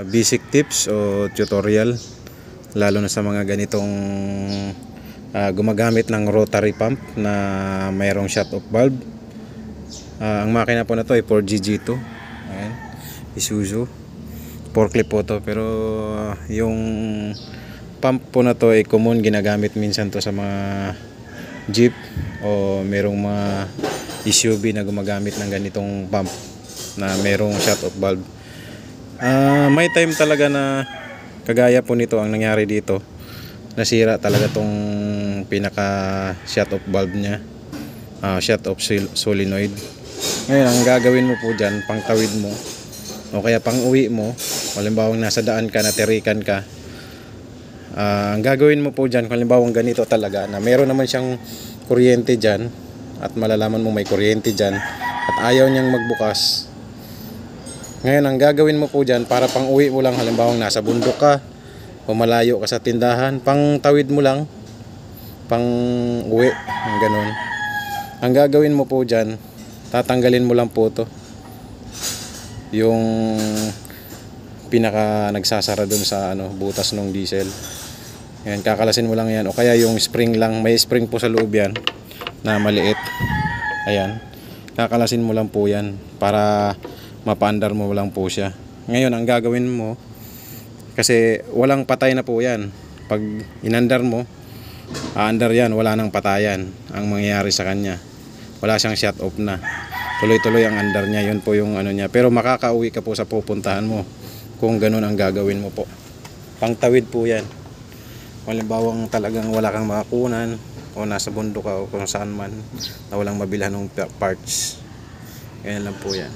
Basic tips o tutorial lalo na sa mga ganitong gumagamit ng rotary pump na mayroong shut-off valve. Ang makina po na to ay 4GG2. Ayan, Isuzu forklift po to, pero yung pump po na to ay common, ginagamit minsan to sa mga jeep o merong mga SUV na gumagamit ng ganitong pump na mayroong shut-off valve. May time talaga na kagaya po nito ang nangyari dito, nasira talaga tong pinaka shut off valve nya, shut off solenoid. Ngayon ang gagawin mo po dyan, pang tawid mo o kaya pang uwi mo, halimbawa nasa daan ka, natirikan ka, ang gagawin mo po dyan, halimbawa ganito talaga na meron naman siyang kuryente dyan at malalaman mo may kuryente dyan at ayaw niyang magbukas. Ngayon ang gagawin mo po dyan, para pang uwi mo lang, halimbawa nasa bundok ka o malayo ka sa tindahan, pang tawid mo lang, pang uwi, ganun. Ang gagawin mo po dyan, tatanggalin mo lang po to, yung pinaka nagsasara dun sa butas ng diesel. Ngayon kakalasin mo lang yan, o kaya yung spring lang, may spring po sa loob yan na maliit. Ayan, kakalasin mo lang po yan para mapaandar mo lang po siya. Ngayon ang gagawin mo, kasi walang patay na po yan, pag inandar mo, aandar yan, wala nang patayan ang mangyayari sa kanya, wala siyang shut off na, tuloy-tuloy ang andar niya. Yun po yung niya, pero makakauwi ka po sa pupuntahan mo kung ganun ang gagawin mo po. Pangtawid po yan, halimbawa talagang wala kang makakunan o nasa bundok ka o kung saan man na walang mabilhan ng parts, ganyan lang po yan.